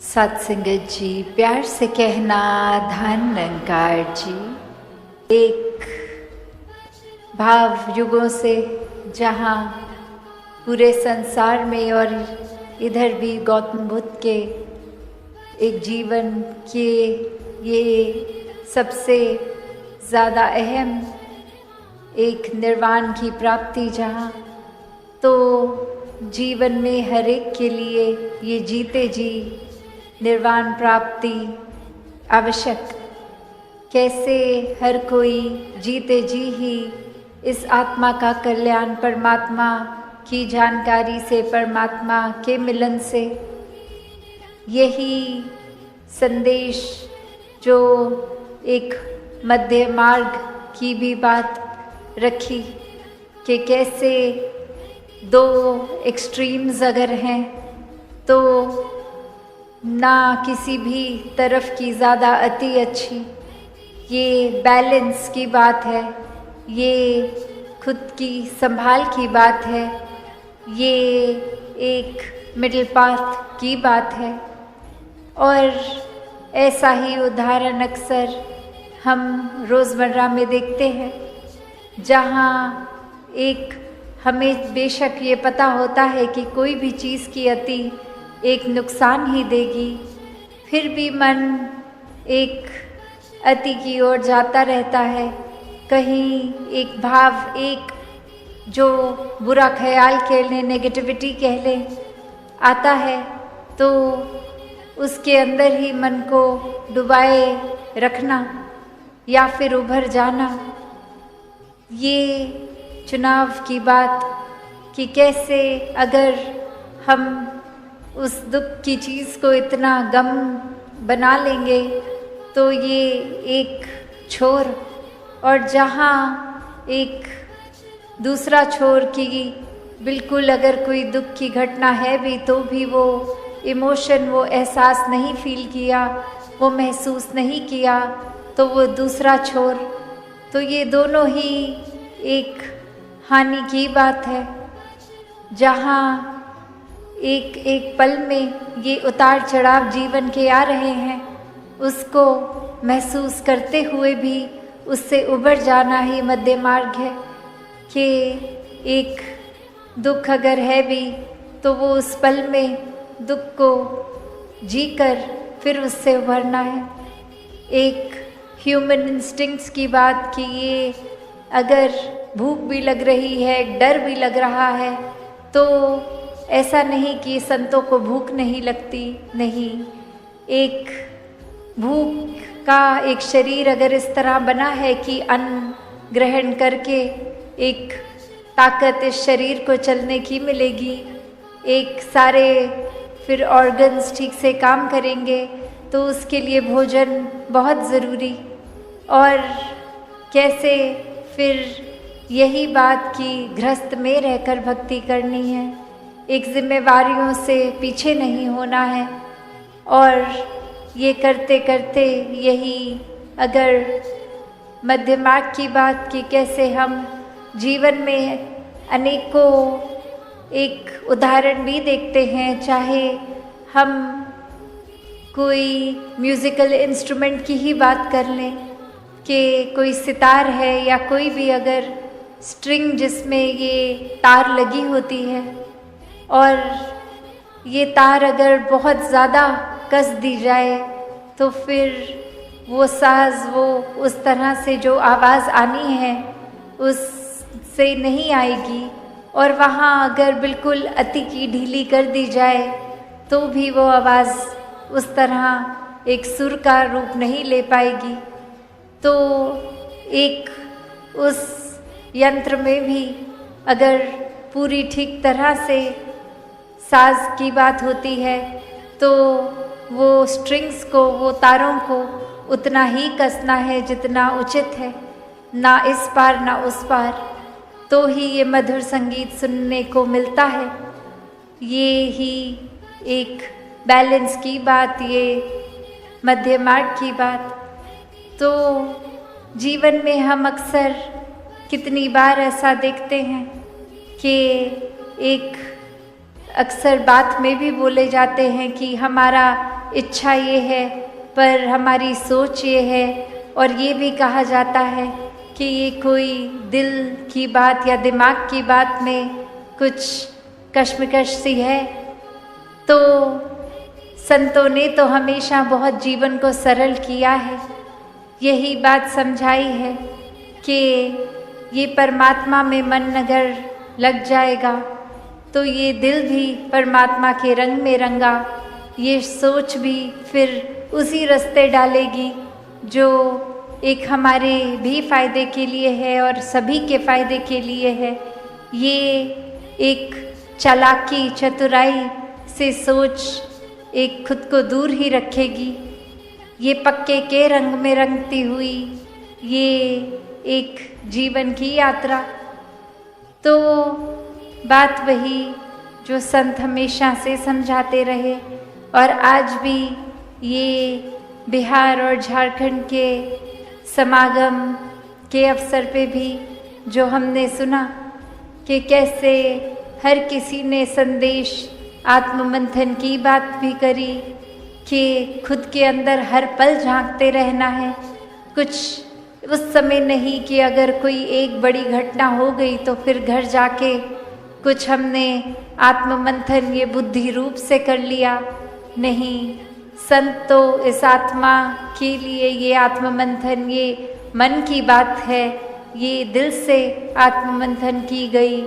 सत्संगत जी, प्यार से कहना धन निरंकार जी। एक भाव युगों से जहाँ पूरे संसार में और इधर भी गौतम बुद्ध के एक जीवन के ये सबसे ज़्यादा अहम एक निर्वाण की प्राप्ति, जहाँ तो जीवन में हर एक के लिए ये जीते जी निर्वाण प्राप्ति आवश्यक। कैसे हर कोई जीते जी ही इस आत्मा का कल्याण परमात्मा की जानकारी से, परमात्मा के मिलन से, यही संदेश जो एक मध्य मार्ग की भी बात रखी कि कैसे दो एक्सट्रीम्स अगर हैं तो ना किसी भी तरफ की ज़्यादा अति अच्छी, ये बैलेंस की बात है, ये खुद की संभाल की बात है, ये एक मिडिल पाथ की बात है। और ऐसा ही उदाहरण अक्सर हम रोज़मर्रा में देखते हैं, जहाँ एक हमें बेशक ये पता होता है कि कोई भी चीज़ की अति एक नुकसान ही देगी, फिर भी मन एक अति की ओर जाता रहता है। कहीं एक भाव, एक जो बुरा ख्याल कह लें, नेगेटिविटी कह लें, आता है तो उसके अंदर ही मन को डुबाए रखना या फिर उभर जाना। ये चुनाव की बात कि कैसे अगर हम उस दुख की चीज़ को इतना गम बना लेंगे तो ये एक छोर, और जहाँ एक दूसरा छोर की बिल्कुल अगर कोई दुख की घटना है भी तो भी वो इमोशन, वो एहसास नहीं फील किया, वो महसूस नहीं किया, तो वो दूसरा छोर, तो ये दोनों ही एक हानि की बात है। जहाँ एक एक पल में ये उतार चढ़ाव जीवन के आ रहे हैं, उसको महसूस करते हुए भी उससे उबर जाना ही मध्य मार्ग है। कि एक दुख अगर है भी तो वो उस पल में दुख को जीकर फिर उससे उभरना है। एक ह्यूमन इंस्टिंक्ट्स की बात कि ये अगर भूख भी लग रही है, डर भी लग रहा है, तो ऐसा नहीं कि संतों को भूख नहीं लगती, नहीं। एक भूख का एक शरीर अगर इस तरह बना है कि अन्न ग्रहण करके एक ताकत इस शरीर को चलने की मिलेगी, एक सारे फिर ऑर्गन्स ठीक से काम करेंगे, तो उसके लिए भोजन बहुत ज़रूरी। और कैसे फिर यही बात कि गृहस्थ में रहकर भक्ति करनी है, एक जिम्मेवारियों से पीछे नहीं होना है। और ये करते करते यही अगर मध्य मार्ग की बात कि कैसे हम जीवन में अनेकों एक उदाहरण भी देखते हैं, चाहे हम कोई म्यूज़िकल इंस्ट्रूमेंट की ही बात कर लें कि कोई सितार है या कोई भी अगर स्ट्रिंग जिसमें ये तार लगी होती है, और ये तार अगर बहुत ज़्यादा कस दी जाए तो फिर वो साज, वो उस तरह से जो आवाज़ आनी है उससे नहीं आएगी। और वहाँ अगर बिल्कुल अति की ढीली कर दी जाए तो भी वो आवाज़ उस तरह एक सुर का रूप नहीं ले पाएगी। तो एक उस यंत्र में भी अगर पूरी ठीक तरह से साज की बात होती है तो वो स्ट्रिंग्स को, वो तारों को उतना ही कसना है जितना उचित है, ना इस पार ना उस पार, तो ही ये मधुर संगीत सुनने को मिलता है। ये ही एक बैलेंस की बात, ये मध्य मार्ग की बात। तो जीवन में हम अक्सर कितनी बार ऐसा देखते हैं कि एक अक्सर बात में भी बोले जाते हैं कि हमारा इच्छा ये है, पर हमारी सोच ये है। और ये भी कहा जाता है कि ये कोई दिल की बात या दिमाग की बात में कुछ कश्मकश सी है। तो संतों ने तो हमेशा बहुत जीवन को सरल किया है, यही बात समझाई है कि ये परमात्मा में मन अगर लग जाएगा तो ये दिल भी परमात्मा के रंग में रंगा, ये सोच भी फिर उसी रास्ते डालेगी जो एक हमारे भी फायदे के लिए है और सभी के फायदे के लिए है। ये एक चालाकी चतुराई से सोच एक खुद को दूर ही रखेगी। ये पक्के के रंग में रंगती हुई ये एक जीवन की यात्रा। तो बात वही जो संत हमेशा से समझाते रहे, और आज भी ये बिहार और झारखंड के समागम के अवसर पे भी जो हमने सुना कि कैसे हर किसी ने संदेश आत्ममंथन की बात भी करी कि खुद के अंदर हर पल झांकते रहना है। कुछ उस समय नहीं कि अगर कोई एक बड़ी घटना हो गई तो फिर घर जाके कुछ हमने आत्ममंथन ये बुद्धि रूप से कर लिया। नहीं, संत तो इस आत्मा के लिए ये आत्ममंथन ये मन की बात है, ये दिल से आत्ममंथन की गई,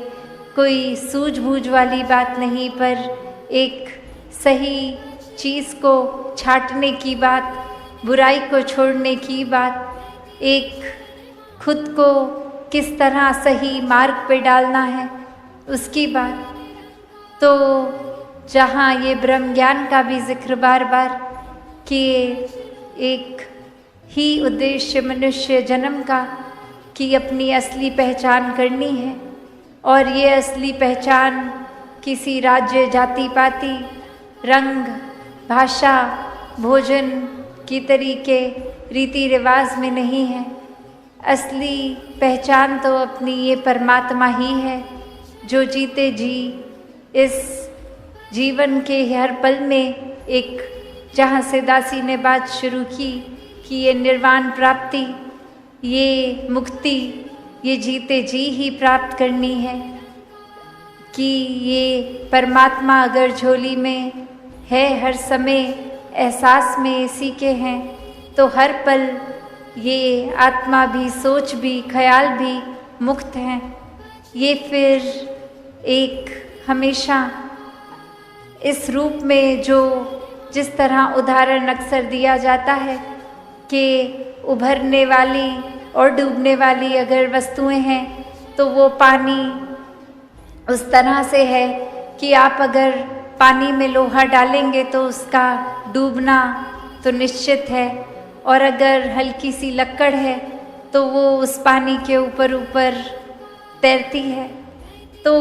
कोई सूझबूझ वाली बात नहीं, पर एक सही चीज़ को छांटने की बात, बुराई को छोड़ने की बात, एक खुद को किस तरह सही मार्ग पे डालना है उसकी बात। तो जहाँ ये ब्रह्म ज्ञान का भी जिक्र बार बार कि एक ही उद्देश्य मनुष्य जन्म का कि अपनी असली पहचान करनी है, और ये असली पहचान किसी राज्य जाति पाति रंग भाषा भोजन की तरीके रीति रिवाज में नहीं है। असली पहचान तो अपनी ये परमात्मा ही है जो जीते जी इस जीवन के हर पल में एक, जहाँ से दासी ने बात शुरू की कि ये निर्वाण प्राप्ति, ये मुक्ति, ये जीते जी ही प्राप्त करनी है, कि ये परमात्मा अगर झोली में है हर समय एहसास में इसी के हैं, तो हर पल ये आत्मा भी सोच भी ख्याल भी मुक्त हैं। ये फिर एक हमेशा इस रूप में जो जिस तरह उदाहरण अक्सर दिया जाता है कि उभरने वाली और डूबने वाली अगर वस्तुएं हैं तो वो पानी उस तरह से है कि आप अगर पानी में लोहा डालेंगे तो उसका डूबना तो निश्चित है, और अगर हल्की सी लक्कड़ है तो वो उस पानी के ऊपर ऊपर तैरती है। तो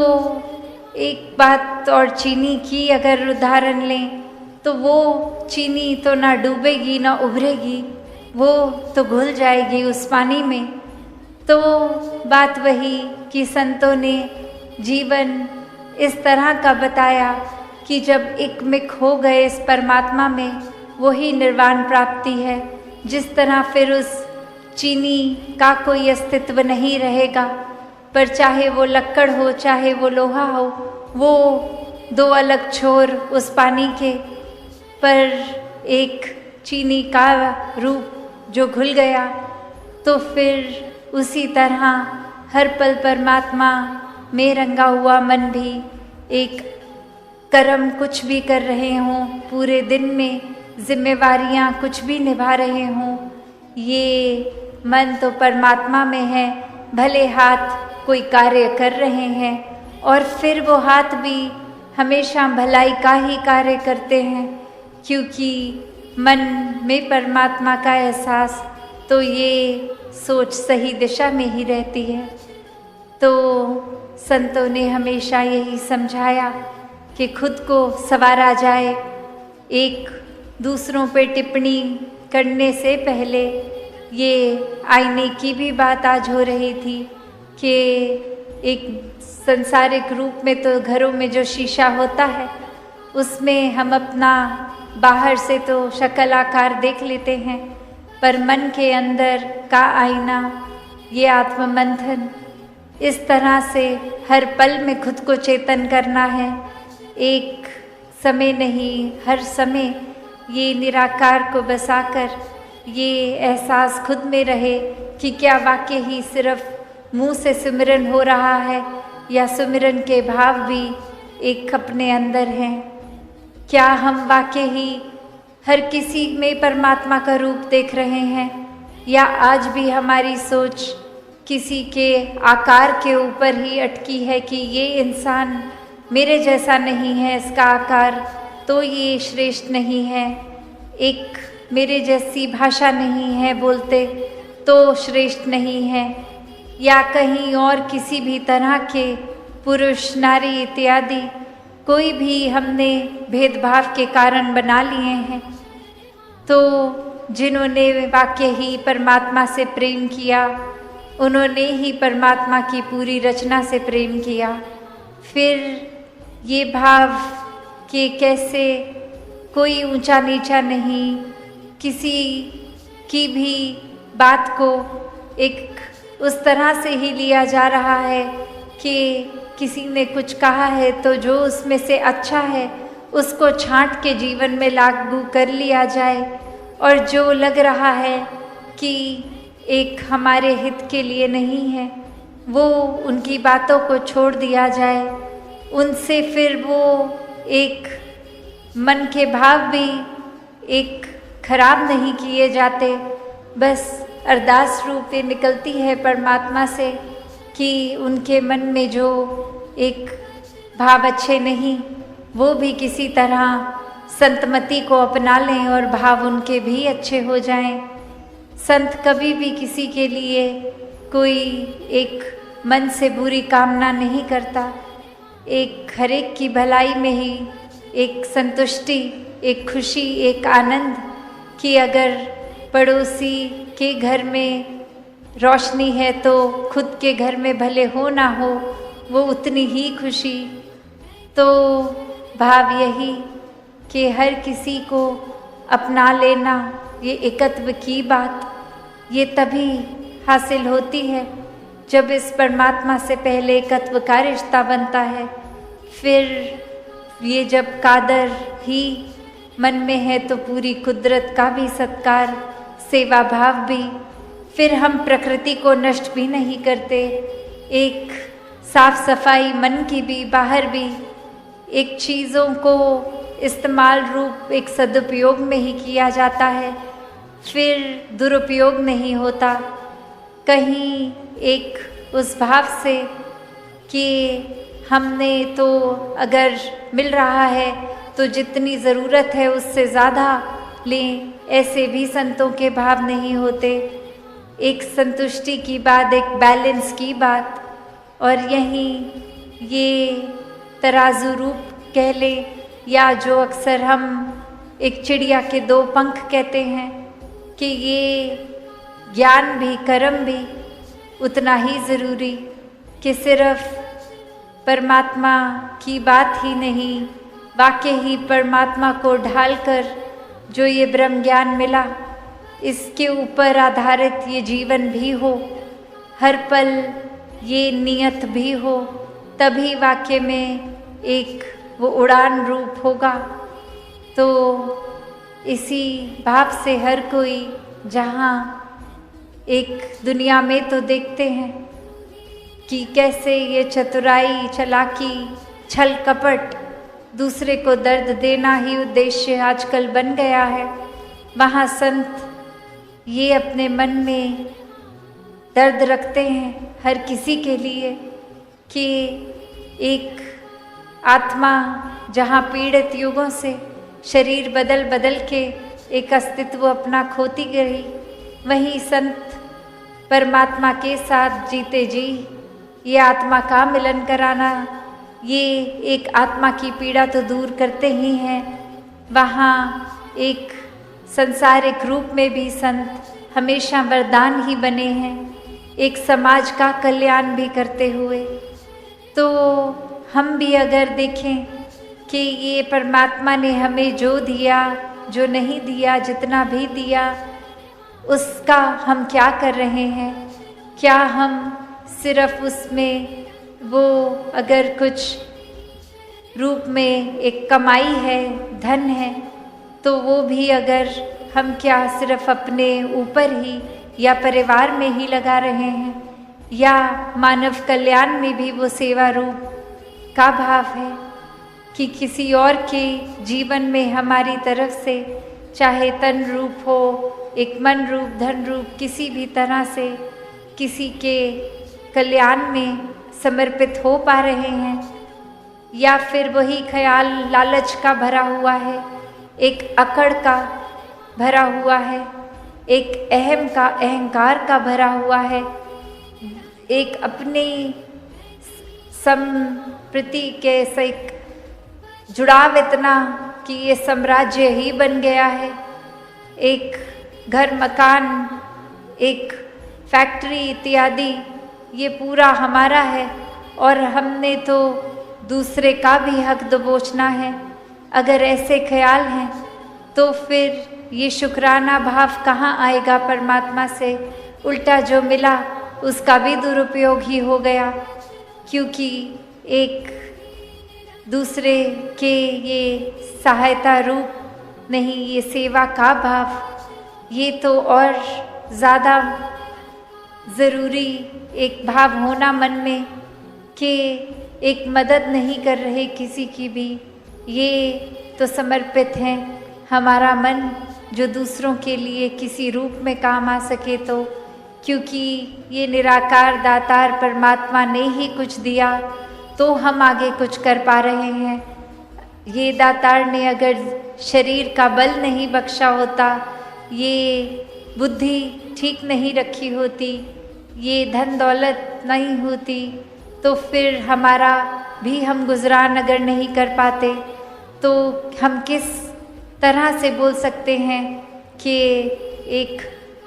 एक बात और चीनी की अगर उदाहरण लें तो वो चीनी तो ना डूबेगी ना उभरेगी, वो तो घुल जाएगी उस पानी में। तो बात वही कि संतों ने जीवन इस तरह का बताया कि जब एकमिक हो गए इस परमात्मा में, वही निर्वाण प्राप्ति है। जिस तरह फिर उस चीनी का कोई अस्तित्व नहीं रहेगा, पर चाहे वो लक्कड़ हो चाहे वो लोहा हो, वो दो अलग छोर उस पानी के, पर एक चीनी का रूप जो घुल गया। तो फिर उसी तरह हर पल परमात्मा में रंगा हुआ मन भी, एक कर्म कुछ भी कर रहे हों, पूरे दिन में जिम्मेवारियां कुछ भी निभा रहे हों, ये मन तो परमात्मा में है। भले हाथ कोई कार्य कर रहे हैं और फिर वो हाथ भी हमेशा भलाई का ही कार्य करते हैं, क्योंकि मन में परमात्मा का एहसास, तो ये सोच सही दिशा में ही रहती है। तो संतों ने हमेशा यही समझाया कि खुद को संवारा जाए। एक दूसरों पे टिप्पणी करने से पहले ये आईने की भी बात आज हो रही थी कि एक सांसारिक रूप में तो घरों में जो शीशा होता है उसमें हम अपना बाहर से तो शक्ल आकार देख लेते हैं, पर मन के अंदर का आईना ये आत्म मंथन, इस तरह से हर पल में खुद को चेतन करना है। एक समय नहीं, हर समय ये निराकार को बसाकर ये एहसास खुद में रहे कि क्या वाकई ही सिर्फ मुंह से सिमरन हो रहा है या सिमरन के भाव भी एक अपने अंदर हैं। क्या हम वाकई ही हर किसी में परमात्मा का रूप देख रहे हैं, या आज भी हमारी सोच किसी के आकार के ऊपर ही अटकी है कि ये इंसान मेरे जैसा नहीं है, इसका आकार तो ये श्रेष्ठ नहीं है, एक मेरे जैसी भाषा नहीं है बोलते तो श्रेष्ठ नहीं है, या कहीं और किसी भी तरह के पुरुष नारी इत्यादि कोई भी हमने भेदभाव के कारण बना लिए हैं। तो जिन्होंने वाकई ही परमात्मा से प्रेम किया, उन्होंने ही परमात्मा की पूरी रचना से प्रेम किया। फिर ये भाव कि कैसे कोई ऊंचा नीचा नहीं, किसी की भी बात को एक उस तरह से ही लिया जा रहा है कि किसी ने कुछ कहा है तो जो उसमें से अच्छा है उसको छांट के जीवन में लागू कर लिया जाए, और जो लग रहा है कि एक हमारे हित के लिए नहीं है वो उनकी बातों को छोड़ दिया जाए। उनसे फिर वो एक मन के भाव भी एक खराब नहीं किए जाते, बस अरदास रूप में निकलती है परमात्मा से कि उनके मन में जो एक भाव अच्छे नहीं वो भी किसी तरह संतमति को अपना लें और भाव उनके भी अच्छे हो जाएं। संत कभी भी किसी के लिए कोई एक मन से बुरी कामना नहीं करता, एक हरेक की भलाई में ही एक संतुष्टि, एक खुशी, एक आनंद कि अगर पड़ोसी के घर में रोशनी है तो खुद के घर में भले हो ना हो वो उतनी ही खुशी। तो भाव यही कि हर किसी को अपना लेना, ये एकत्व की बात ये तभी हासिल होती है जब इस परमात्मा से पहले एकत्व का रिश्ता बनता है। फिर ये जब कादर ही मन में है तो पूरी कुदरत का भी सत्कार, सेवा भाव भी। फिर हम प्रकृति को नष्ट भी नहीं करते, एक साफ सफाई मन की भी बाहर भी, एक चीज़ों को इस्तेमाल रूप एक सदुपयोग में ही किया जाता है, फिर दुरुपयोग नहीं होता। कहीं एक उस भाव से कि हमने तो अगर मिल रहा है तो जितनी ज़रूरत है उससे ज़्यादा लें, ऐसे भी संतों के भाव नहीं होते। एक संतुष्टि की बात, एक बैलेंस की बात, और यहीं ये तराजू रूप कह ले, या जो अक्सर हम एक चिड़िया के दो पंख कहते हैं कि ये ज्ञान भी कर्म भी उतना ही ज़रूरी, कि सिर्फ परमात्मा की बात ही नहीं, वाकई ही परमात्मा को ढालकर जो ये ब्रह्म ज्ञान मिला इसके ऊपर आधारित ये जीवन भी हो, हर पल ये नियत भी हो, तभी वाकई में एक वो उड़ान रूप होगा। तो इसी भाव से हर कोई जहाँ एक दुनिया में तो देखते हैं कि कैसे ये चतुराई, चालाकी, छल कपट, दूसरे को दर्द देना ही उद्देश्य आजकल बन गया है, वहाँ संत ये अपने मन में दर्द रखते हैं हर किसी के लिए कि एक आत्मा जहाँ पीड़ित युगों से शरीर बदल बदल के एक अस्तित्व अपना खोती गई, वहीं संत परमात्मा के साथ जीते जी ये आत्मा का मिलन कराना, ये एक आत्मा की पीड़ा तो दूर करते ही हैं, वहाँ एक संसारिक रूप में भी संत हमेशा वरदान ही बने हैं, एक समाज का कल्याण भी करते हुए। तो हम भी अगर देखें कि ये परमात्मा ने हमें जो दिया, जो नहीं दिया, जितना भी दिया, उसका हम क्या कर रहे हैं। क्या हम सिर्फ उसमें वो अगर कुछ रूप में एक कमाई है, धन है, तो वो भी अगर हम क्या सिर्फ अपने ऊपर ही या परिवार में ही लगा रहे हैं, या मानव कल्याण में भी वो सेवा रूप का भाव है कि किसी और के जीवन में हमारी तरफ से, चाहे तन रूप हो, एक मन रूप, धन रूप, किसी भी तरह से किसी के कल्याण में समर्पित हो पा रहे हैं, या फिर वही ख्याल लालच का भरा हुआ है, एक अकड़ का भरा हुआ है, एक अहम का, अहंकार का भरा हुआ है, एक अपनी संप्रति के एक जुड़ाव इतना कि ये साम्राज्य ही बन गया है, एक घर मकान, एक फैक्ट्री इत्यादि, ये पूरा हमारा है और हमने तो दूसरे का भी हक दबोचना है। अगर ऐसे ख्याल हैं तो फिर ये शुक्राना भाव कहाँ आएगा परमात्मा से। उल्टा जो मिला उसका भी दुरुपयोग ही हो गया, क्योंकि एक दूसरे के ये सहायता रूप नहीं, ये सेवा का भाव, ये तो और ज़्यादा ज़रूरी एक भाव होना मन में कि एक मदद नहीं कर रहे किसी की भी, ये तो समर्पित हैं हमारा मन जो दूसरों के लिए किसी रूप में काम आ सके। तो क्योंकि ये निराकार दातार परमात्मा ने ही कुछ दिया तो हम आगे कुछ कर पा रहे हैं। ये दातार ने अगर शरीर का बल नहीं बख्शा होता, ये बुद्धि ठीक नहीं रखी होती, ये धन दौलत नहीं होती, तो फिर हमारा भी हम गुजरान अगर नहीं कर पाते तो हम किस तरह से बोल सकते हैं कि एक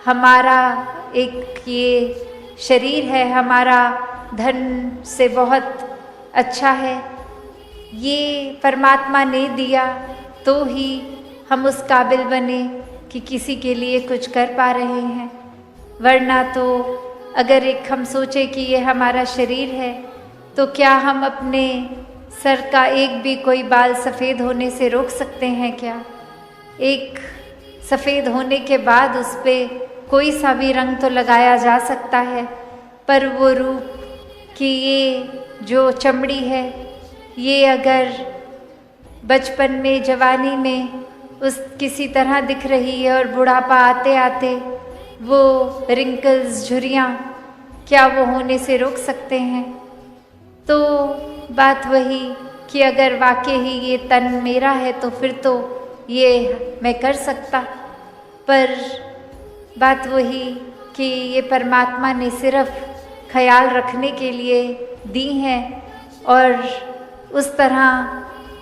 हमारा एक ये शरीर है हमारा धन से बहुत अच्छा है। ये परमात्मा ने दिया तो ही हम उस काबिल बने कि किसी के लिए कुछ कर पा रहे हैं, वरना तो अगर एक हम सोचे कि ये हमारा शरीर है तो क्या हम अपने सर का एक भी कोई बाल सफ़ेद होने से रोक सकते हैं क्या? एक सफ़ेद होने के बाद उस पर कोई सा भी रंग तो लगाया जा सकता है, पर वो रूप कि ये जो चमड़ी है ये अगर बचपन में, जवानी में उस किसी तरह दिख रही है और बुढ़ापा आते आते वो रिंकल्स, झुर्रियाँ, क्या वो होने से रोक सकते हैं? तो बात वही कि अगर वाकई ही ये तन मेरा है तो फिर तो ये मैं कर सकता, पर बात वही कि ये परमात्मा ने सिर्फ ख्याल रखने के लिए दी हैं और उस तरह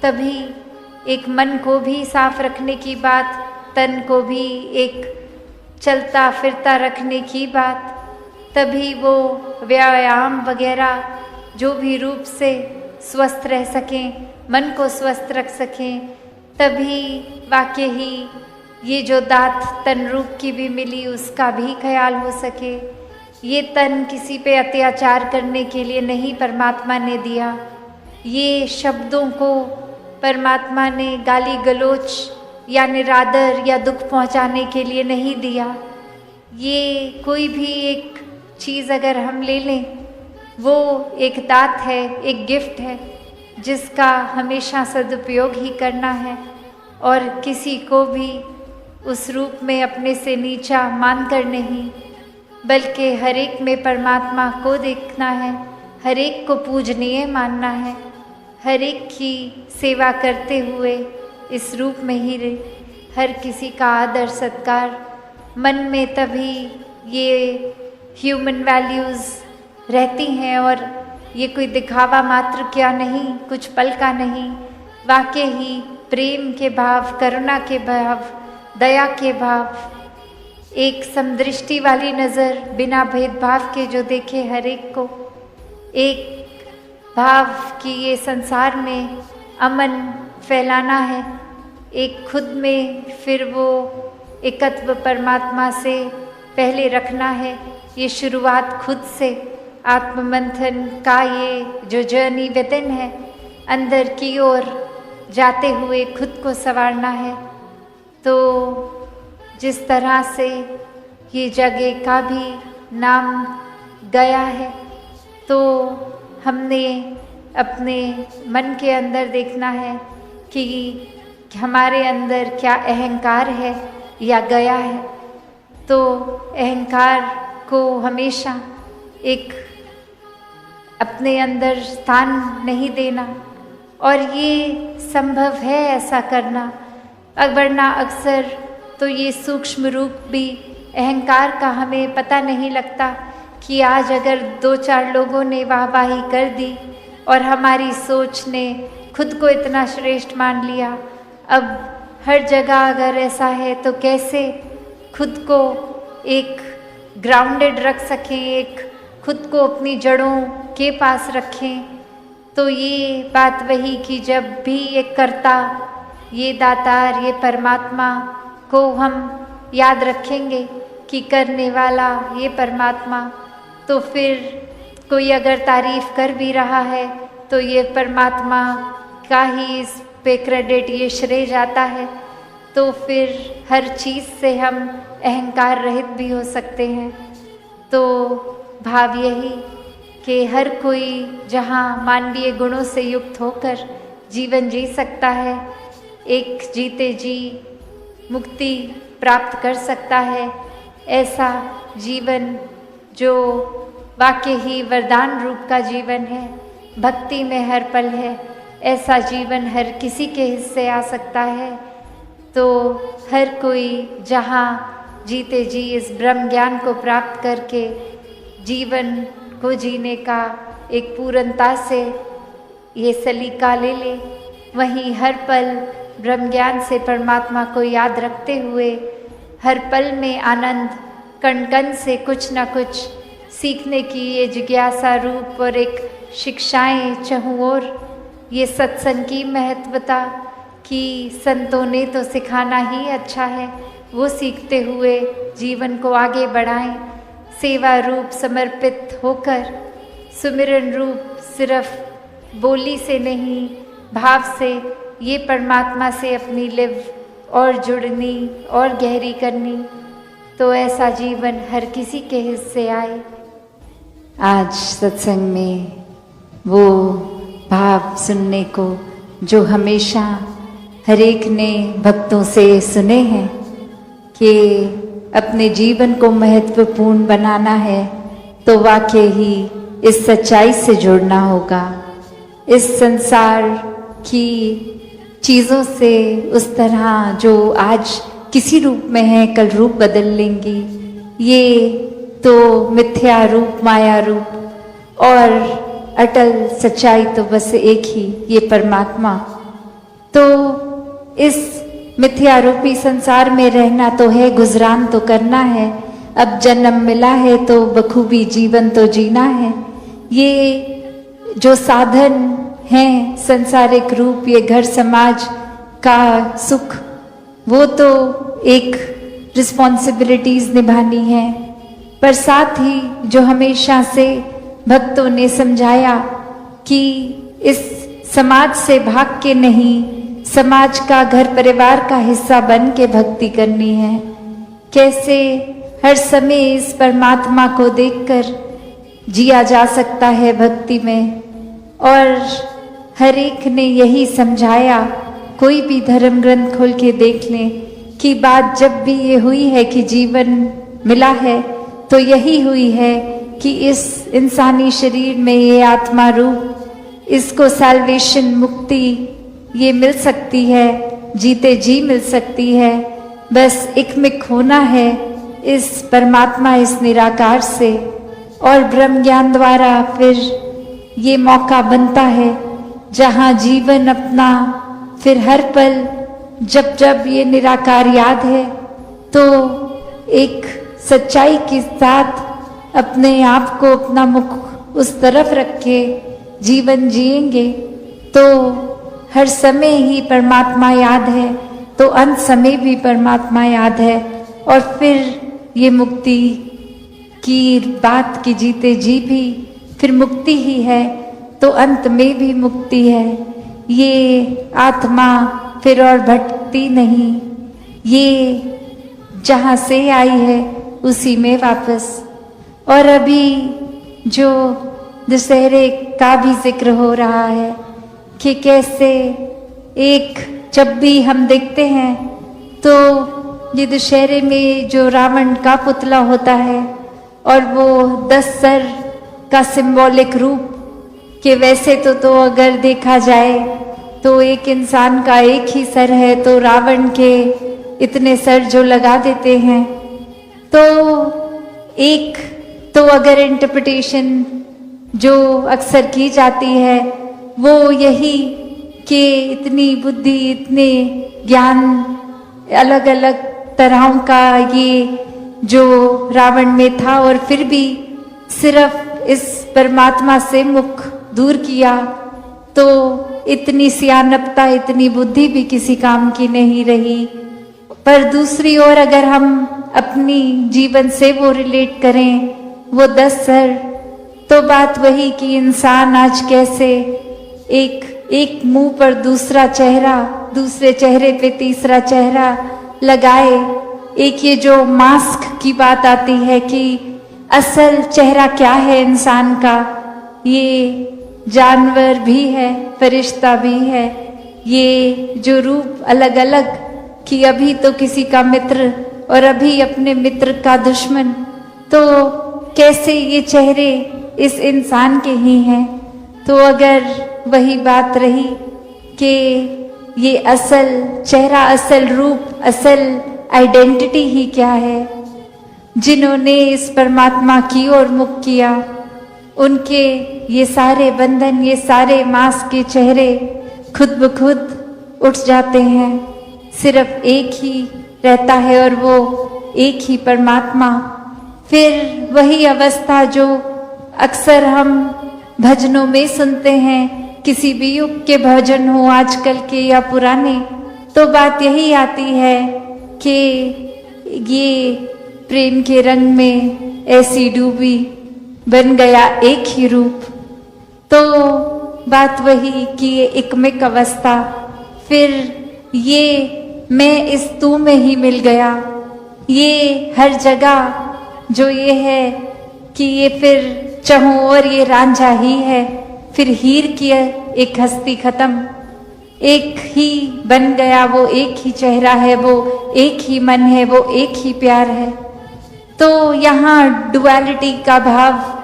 तभी एक मन को भी साफ रखने की बात, तन को भी एक चलता फिरता रखने की बात, तभी वो व्यायाम वगैरह जो भी रूप से स्वस्थ रह सकें, मन को स्वस्थ रख सकें, तभी वाकई ही ये जो दात तन रूप की भी मिली उसका भी ख्याल हो सके। ये तन किसी पे अत्याचार करने के लिए नहीं परमात्मा ने दिया, ये शब्दों को परमात्मा ने गाली गलोच या निरादर या दुख पहुंचाने के लिए नहीं दिया। ये कोई भी एक चीज़ अगर हम ले लें वो एक दात है, एक गिफ्ट है जिसका हमेशा सदुपयोग ही करना है और किसी को भी उस रूप में अपने से नीचा मानकर नहीं, बल्कि हर एक में परमात्मा को देखना है, हर एक को पूजनीय मानना है, हर एक की सेवा करते हुए इस रूप में ही हर किसी का आदर सत्कार मन में, तभी ये ह्यूमन वैल्यूज़ रहती हैं और ये कोई दिखावा मात्र क्या नहीं, कुछ पल का नहीं, वाकई ही प्रेम के भाव, करुणा के भाव, दया के भाव, एक समदृष्टि वाली नज़र बिना भेदभाव के जो देखे हर एक को, एक भाव कि ये संसार में अमन फैलाना है, एक खुद में, फिर वो एकत्व परमात्मा से पहले रखना है। ये शुरुआत खुद से, आत्ममंथन का ये जो जर्नी विदिन है, अंदर की ओर जाते हुए खुद को संवारना है। तो जिस तरह से ये जगह का भी नाम गया है, तो हमने अपने मन के अंदर देखना है कि हमारे अंदर क्या अहंकार है या गया है। तो अहंकार को हमेशा एक अपने अंदर स्थान नहीं देना, और ये संभव है ऐसा करना, वरना अक्सर तो ये सूक्ष्म रूप भी अहंकार का हमें पता नहीं लगता कि आज अगर 2-4 लोगों ने वाहवाही कर दी और हमारी सोच ने खुद को इतना श्रेष्ठ मान लिया, अब हर जगह अगर ऐसा है तो कैसे खुद को एक ग्राउंडेड रख सकें, एक खुद को अपनी जड़ों के पास रखें। तो ये बात वही कि जब भी ये कर्ता, ये दातार, ये परमात्मा को हम याद रखेंगे कि करने वाला ये परमात्मा, तो फिर कोई अगर तारीफ कर भी रहा है तो ये परमात्मा का ही इस पे क्रेडिट, ये श्रेय जाता है। तो फिर हर चीज़ से हम अहंकार रहित भी हो सकते हैं। तो भाव यही कि हर कोई जहाँ मानवीय गुणों से युक्त होकर जीवन जी सकता है, एक जीते जी मुक्ति प्राप्त कर सकता है, ऐसा जीवन जो वाकई ही वरदान रूप का जीवन है, भक्ति में हर पल है, ऐसा जीवन हर किसी के हिस्से आ सकता है। तो हर कोई जहाँ जीते जी इस ब्रह्म ज्ञान को प्राप्त करके जीवन को जीने का एक पूर्णता से ये सलीका ले ले, वहीं हर पल ब्रह्म ज्ञान से परमात्मा को याद रखते हुए हर पल में आनंद, कण कण से कुछ न कुछ सीखने की ये जिज्ञासा रूप और एक शिक्षाएं चहु ओर, ये सत्संग की महत्वता कि संतों ने तो सिखाना ही अच्छा है, वो सीखते हुए जीवन को आगे बढ़ाएं, सेवा रूप समर्पित होकर, सुमिरन रूप सिर्फ बोली से नहीं भाव से ये परमात्मा से अपनी लिव और जुड़नी और गहरी करनी। तो ऐसा जीवन हर किसी के हिस्से आए। आज सत्संग में वो भाव सुनने को जो हमेशा हर एक ने भक्तों से सुने हैं कि अपने जीवन को महत्वपूर्ण बनाना है तो वाकई ही इस सच्चाई से जुड़ना होगा। इस संसार की चीज़ों से उस तरह जो आज किसी रूप में है कल रूप बदल लेंगी, ये तो मिथ्या रूप, माया रूप, और अटल सच्चाई तो बस एक ही, ये परमात्मा। तो इस मिथ्या रूपी संसार में रहना तो है, गुजरान तो करना है, अब जन्म मिला है तो बखूबी जीवन तो जीना है। ये जो साधन हैं संसारिक रूप, ये घर समाज का सुख, वो तो एक रिस्पॉन्सिबिलिटीज निभानी है, पर साथ ही जो हमेशा से भक्तों ने समझाया कि इस समाज से भाग के नहीं, समाज का, घर परिवार का हिस्सा बन के भक्ति करनी है। कैसे हर समय इस परमात्मा को देखकर जिया जा सकता है भक्ति में, और हर एक ने यही समझाया। कोई भी धर्म ग्रंथ खोल के देख लें कि बात जब भी ये हुई है कि जीवन मिला है तो यही हुई है कि इस इंसानी शरीर में ये आत्मा रूप, इसको सैल्वेशन, मुक्ति ये मिल सकती है, जीते जी मिल सकती है। बस एकमिक होना है इस परमात्मा, इस निराकार से, और ब्रह्म ज्ञान द्वारा फिर ये मौका बनता है जहाँ जीवन अपना फिर हर पल जब जब ये निराकार याद है तो एक सच्चाई के साथ अपने आप को, अपना मुख उस तरफ रख के जीवन जिएंगे तो हर समय ही परमात्मा याद है, तो अंत समय भी परमात्मा याद है। और फिर ये मुक्ति की बात की जीते जी भी फिर मुक्ति ही है, तो अंत में भी मुक्ति है। ये आत्मा फिर और भटकती नहीं, ये जहाँ से आई है उसी में वापस। और अभी जो दशहरे का भी जिक्र हो रहा है कि कैसे एक जब भी हम देखते हैं तो ये दशहरे में जो रावण का पुतला होता है और वो 10 सर का सिंबॉलिक रूप कि वैसे तो अगर देखा जाए तो एक इंसान का एक ही सर है, तो रावण के इतने सर जो लगा देते हैं, तो एक तो अगर इंटरप्रिटेशन जो अक्सर की जाती है वो यही कि इतनी बुद्धि, इतने ज्ञान, अलग अलग तरहों का ये जो रावण में था, और फिर भी सिर्फ इस परमात्मा से मुख दूर किया, तो इतनी सियानपता, इतनी बुद्धि भी किसी काम की नहीं रही। पर दूसरी ओर अगर हम अपनी जीवन से वो रिलेट करें, वो 10 सर, तो बात वही कि इंसान आज कैसे एक मुंह पर दूसरा चेहरा, दूसरे चेहरे पे तीसरा चेहरा लगाए। एक ये जो मास्क की बात आती है कि असल चेहरा क्या है इंसान का, ये जानवर भी है, फरिश्ता भी है, ये जो रूप अलग अलग कि अभी तो किसी का मित्र और अभी अपने मित्र का दुश्मन, तो कैसे ये चेहरे इस इंसान के ही हैं। तो अगर वही बात रही कि ये असल चेहरा, असल रूप, असल आइडेंटिटी ही क्या है, जिन्होंने इस परमात्मा की ओर मुख किया, उनके ये सारे बंधन, ये सारे मांस के चेहरे खुद ब खुद उठ जाते हैं। सिर्फ एक ही रहता है और वो एक ही परमात्मा। फिर वही अवस्था जो अक्सर हम भजनों में सुनते हैं, किसी भी युग के भजन हो, आजकल के या पुराने, तो बात यही आती है कि ये प्रेम के रंग में ऐसी डूबी, बन गया एक ही रूप। तो बात वही कि ये एकमिक अवस्था, फिर ये मैं इस तू में ही मिल गया, ये हर जगह जो ये है कि ये फिर चहों और ये रांझा ही है, फिर हीर की एक हस्ती खत्म, एक ही बन गया, वो एक ही चेहरा है, वो एक ही मन है, वो एक ही प्यार है। तो यहाँ डुअलिटी का भाव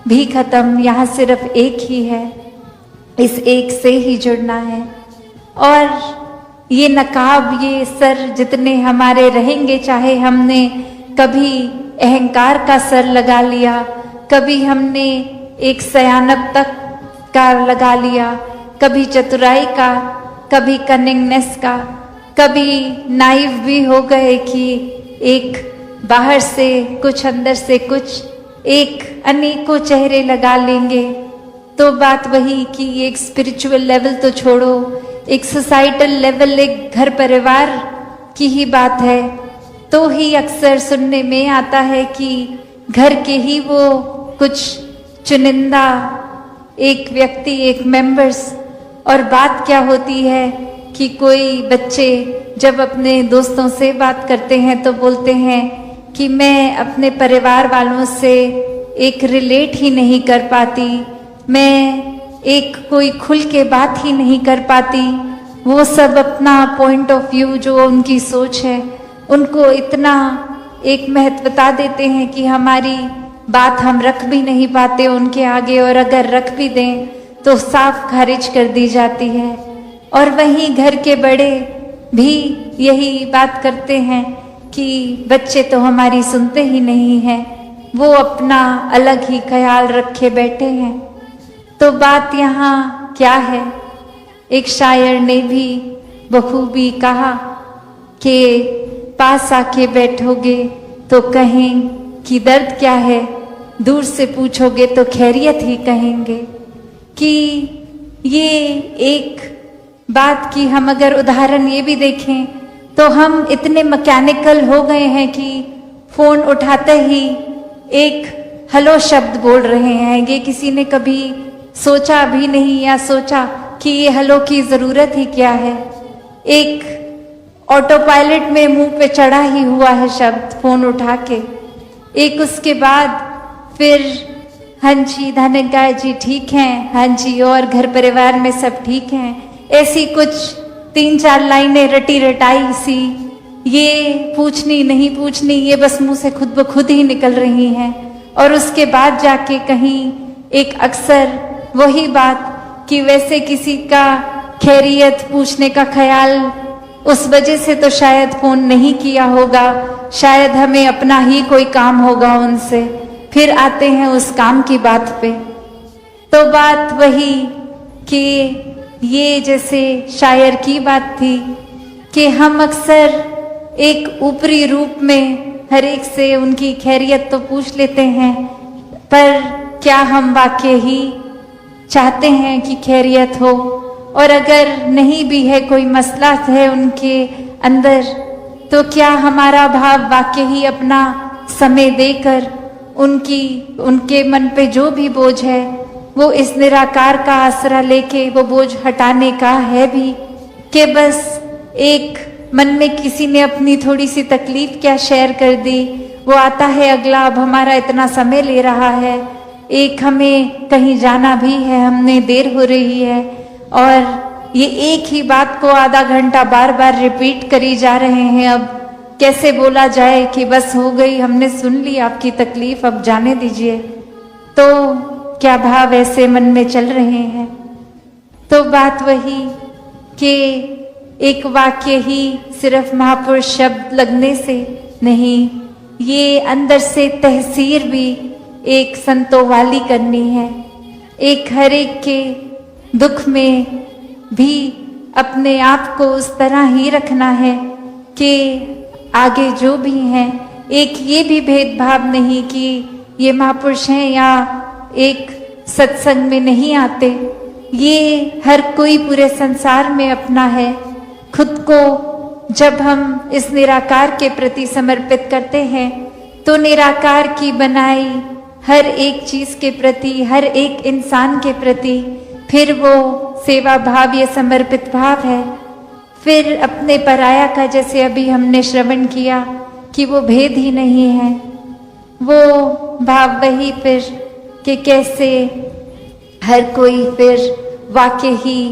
भी खत्म, यहाँ सिर्फ एक ही है, इस एक से ही जुड़ना है। और ये नकाब, ये सर जितने हमारे रहेंगे, चाहे हमने कभी अहंकार का सर लगा लिया, कभी हमने एक सयानप तक का लगा लिया, कभी चतुराई का, कभी कनिंगनेस का, कभी नाइव भी हो गए कि एक बाहर से कुछ, अंदर से कुछ, एक अनेकों चेहरे लगा लेंगे। तो बात वही कि एक स्पिरिचुअल लेवल तो छोड़ो, एक सोसाइटल लेवल, एक घर परिवार की ही बात है, तो ही अक्सर सुनने में आता है कि घर के ही वो कुछ चुनिंदा एक व्यक्ति, एक मेंबर्स। और बात क्या होती है कि कोई बच्चे जब अपने दोस्तों से बात करते हैं तो बोलते हैं कि मैं अपने परिवार वालों से एक रिलेट ही नहीं कर पाती, मैं एक कोई खुल के बात ही नहीं कर पाती। वो सब अपना पॉइंट ऑफ व्यू, जो उनकी सोच है, उनको इतना एक महत्वता देते हैं कि हमारी बात हम रख भी नहीं पाते उनके आगे, और अगर रख भी दें तो साफ खारिज कर दी जाती है। और वहीं घर के बड़े भी यही बात करते हैं कि बच्चे तो हमारी सुनते ही नहीं हैं, वो अपना अलग ही ख्याल रखे बैठे हैं। तो बात यहाँ क्या है, एक शायर ने भी बखूबी कहा कि पास आके बैठोगे तो कहें कि दर्द क्या है, दूर से पूछोगे तो खैरियत ही कहेंगे। कि ये एक बात की हम अगर उदाहरण ये भी देखें तो हम इतने मैकेनिकल हो गए हैं कि फोन उठाते ही एक हेलो शब्द बोल रहे हैं। ये किसी ने कभी सोचा भी नहीं या सोचा कि ये हेलो की जरूरत ही क्या है। एक ऑटो पायलट में मुंह पे चढ़ा ही हुआ है शब्द फोन उठा के। एक उसके बाद फिर हाँ जी धनंजय जी ठीक हैं, हाँ जी और घर परिवार में सब ठीक हैं, ऐसी कुछ 3-4 लाइनें रटी रटाई सी, ये पूछनी नहीं पूछनी, ये बस मुंह से खुद ब खुद ही निकल रही हैं। और उसके बाद जाके कहीं एक अक्सर वही बात कि वैसे किसी का खैरियत पूछने का ख्याल उस वजह से तो शायद फोन नहीं किया होगा, शायद हमें अपना ही कोई काम होगा उनसे। फिर आते हैं उस काम की बात पे, तो बात वही कि ये जैसे शायर की बात थी कि हम अक्सर एक ऊपरी रूप में हर एक से उनकी खैरियत तो पूछ लेते हैं, पर क्या हम वाकई ही चाहते हैं कि खैरियत हो? और अगर नहीं भी है, कोई मसला है उनके अंदर, तो क्या हमारा भाव वाकई ही अपना समय देकर उनके मन पे जो भी बोझ है वो इस निराकार का आसरा लेके वो बोझ हटाने का है भी, कि बस एक मन में किसी ने अपनी थोड़ी सी तकलीफ क्या शेयर कर दी, वो आता है अगला, अब हमारा इतना समय ले रहा है, एक हमें कहीं जाना भी है, हमने देर हो रही है, और ये एक ही बात को आधा घंटा बार बार रिपीट करी जा रहे हैं। अब कैसे बोला जाए कि बस हो गई, हमने सुन ली आपकी तकलीफ, अब जाने दीजिए। तो क्या भाव ऐसे मन में चल रहे हैं? तो बात वही कि एक वाक्य ही सिर्फ महापुरुष शब्द लगने से नहीं, ये अंदर से तहसीर भी एक संतों वाली करनी है। एक हर एक के दुख में भी अपने आप को उस तरह ही रखना है कि आगे जो भी हैं, एक ये भी भेदभाव नहीं कि ये महापुरुष हैं या एक सत्संग में नहीं आते, ये हर कोई पूरे संसार में अपना है। खुद को जब हम इस निराकार के प्रति समर्पित करते हैं तो निराकार की बनाई हर एक चीज के प्रति, हर एक इंसान के प्रति फिर वो सेवा भाव, ये समर्पित भाव है। फिर अपने पराया का, जैसे अभी हमने श्रवण किया कि वो भेद ही नहीं है, वो भाव वही फिर कि कैसे हर कोई फिर वाकई ही